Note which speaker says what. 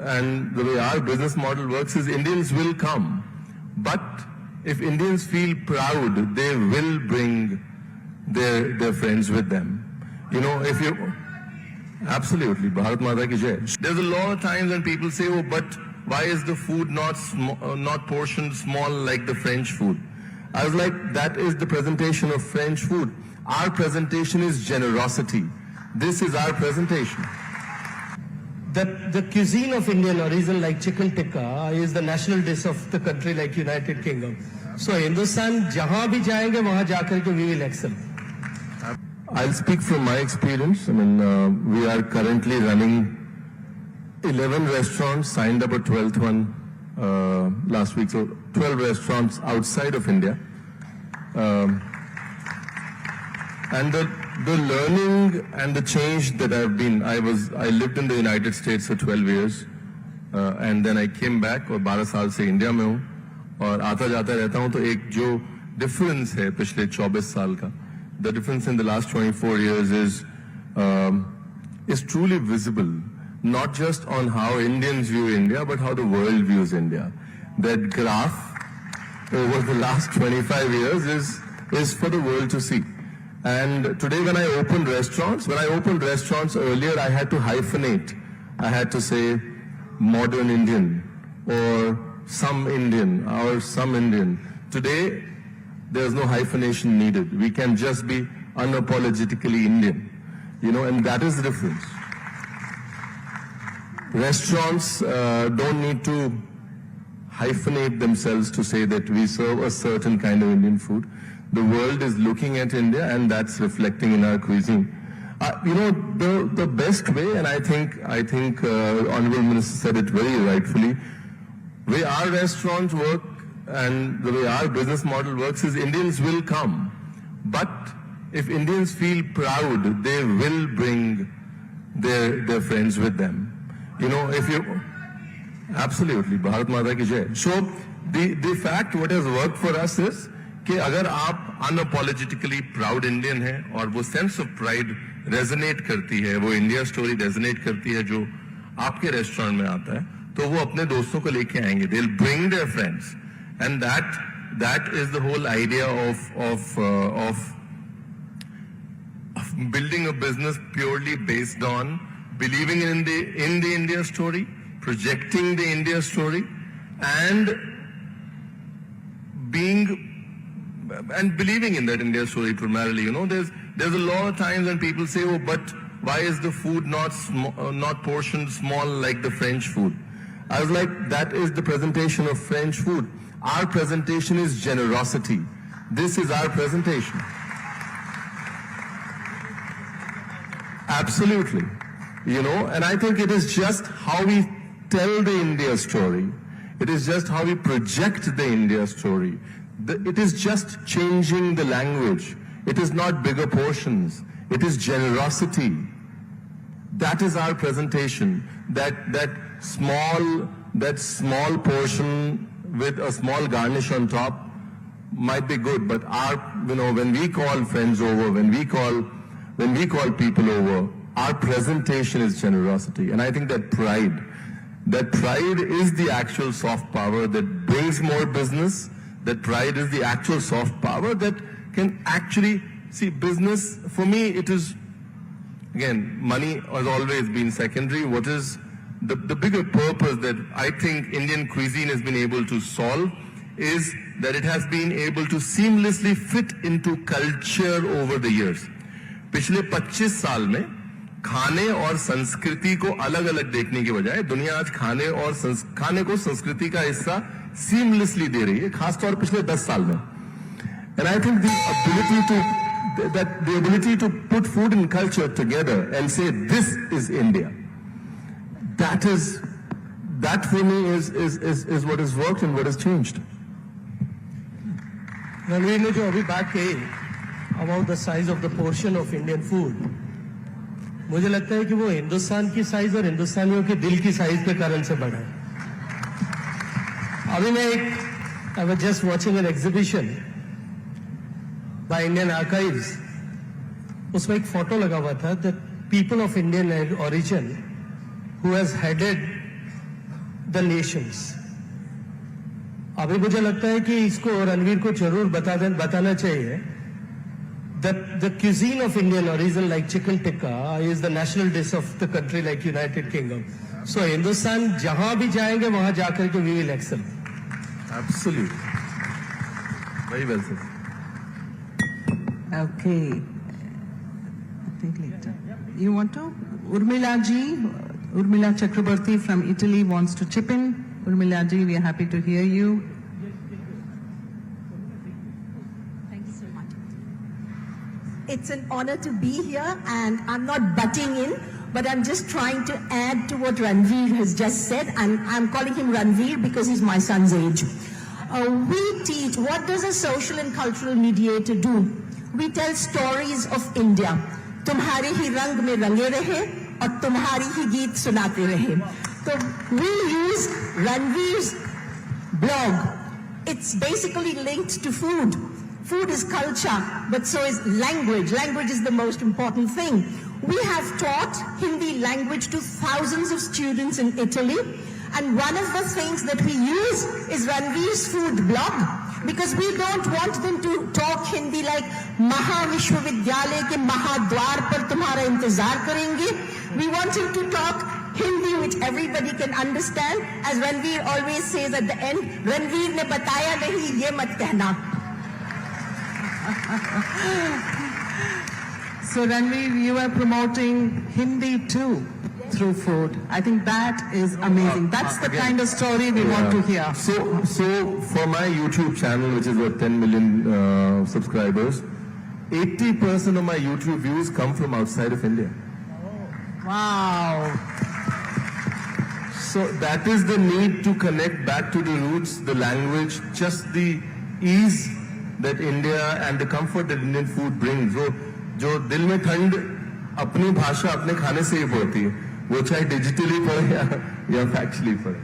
Speaker 1: and the way our business model works is Indians will come. But if Indians feel proud, they will bring their friends with them. You know, if you... Absolutely, Bharat Mata ki jai. There's a lot of times when people say, oh, but why is the food not portioned small like the French food? I was like, that is the presentation of French food. Our presentation is generosity. This is our presentation.
Speaker 2: The cuisine of Indian origin, like chicken tikka, is the national dish of the country like United Kingdom. So Hindustan, jahan bhi jayenge, wahan jaakar ke we will excel.
Speaker 1: I'll speak from my experience. I mean, we are currently running 11 restaurants, signed up a 12th one last week, so 12 restaurants outside of India. And the learning and the change that I lived in the United States for 12 years, and then I came back और 12 साल से India में हूँ और आता जाता रहता हूँ, तो एक जो difference है पिछले 24 साल का, the difference in the last 24 years is truly visible, not just on how Indians view India, but how the world views India. That graph over the last 25 years is for the world to see. And today when I opened restaurants earlier, I had to hyphenate. I had to say modern Indian or some Indian or some Indian. Today, there's no hyphenation needed. We can just be unapologetically Indian, you know, and that is the difference. Restaurants don't need to hyphenate themselves to say that we serve a certain kind of Indian food. The world is looking at India, and that's reflecting in our cuisine. You know, the best way, and I think Honorable Minister said it very rightfully, way our restaurants work and the way our business model works is Indians will come. But if Indians feel proud, they will bring their friends with them. You know, if you... Absolutely, Bharat Mata ki jai. So, the fact what has worked for us is कि अगर आप unapologetically proud Indian हैं और वो sense of pride resonate करती है, वो India story resonate करती है जो आपके restaurant में आता है, तो वो अपने दोस्तों को लेके आएंगे. They'll bring their friends, and that is the whole idea of building a business purely based on believing in the India story, projecting the India story, and believing in that India story primarily. You know, there's a lot of times when people say, oh, but why is the food not portioned small like the French food? I was like, that is the presentation of French food. Our presentation is generosity. This is our presentation. Absolutely. You know, and I think it is just how we tell the India story. It is just how we project the India story. It is just changing the language. It is not bigger portions. It is generosity. That is our presentation. That small portion with a small garnish on top might be good, but when we call friends over, when we call people over, our presentation is generosity. And I think that pride is the actual soft power that brings more business. That pride is the actual soft power that can actually see business. For me, it is, again, money has always been secondary. What is the bigger purpose that I think Indian cuisine has been able to solve is that it has been able to seamlessly fit into culture over the years. पिछले 25 साल में खाने और संस्कृति को अलग-अलग देखने के बजाय दुनिया आज खाने को संस्कृति का हिस्सा seamlessly दे रही है, खासतौर पिछले 10 साल में. And I think the ability to put food and culture together and say this is India, that for me is what has worked and what has changed.
Speaker 2: Ranveer ने जो अभी बात कही about the size of the portion of Indian food, मुझे लगता है कि वो हिंदुस्तान की साइज और हिंदुस्तानियों के दिल की साइज के कारण से बढ़ा है. अभी I was just watching an exhibition by Indian Archives. उसमें एक फोटो लगा हुआ था that people of Indian origin who has headed the nations. अभी मुझे लगता है कि इसको रणवीर को जरूर बताना चाहिए that the cuisine of Indian origin like chicken tikka is the national dish of the country like United Kingdom. So Hindustan जहां भी जाएंगे वहां जाकर के we will excel.
Speaker 1: Absolutely. Very well said.
Speaker 3: Okay. I think later. You want to? Urmila ji, Urmila Chakrabarti from Italy wants to chip in. Urmila ji, we are happy to hear you.
Speaker 4: Thank you so much. It's an honor to be here, and I'm not butting in, but I'm just trying to add to what Ranveer has just said, and I'm calling him Ranveer because he's my son's age. We teach, what does a social and cultural mediator do? We tell stories of India. तुम्हारे ही रंग में रंगे रहे और तुम्हारी ही गीत सुनाते रहे. So we use Ranveer's blog. It's basically linked to food. Food is culture, but so is language. Language is the most important thing. We have taught Hindi language to thousands of students in Italy, and one of the things that we use is Ranveer's food blog, because we don't want them to talk Hindi like Mahavishwavidyalay ke Mahadwar par tumhara intezar karenge. We want him to talk Hindi which everybody can understand, as Ranveer always says at the end, Ranveer ne bataya nahi, ye mat kehna.
Speaker 3: So Ranveer, you are promoting Hindi too through food. I think that is amazing. That's the kind of story we want to hear.
Speaker 1: So for my YouTube channel, which is what 10 million subscribers, 80% of my YouTube views come from outside of India.
Speaker 3: Wow.
Speaker 1: So that is the need to connect back to the roots, the language, just the ease that India and the comfort that Indian food brings. जो दिल में ठंड अपनी भाषा अपने खाने से ही पड़ती है, वो चाहे डिजिटली पड़े या फैक्चुअली पड़े.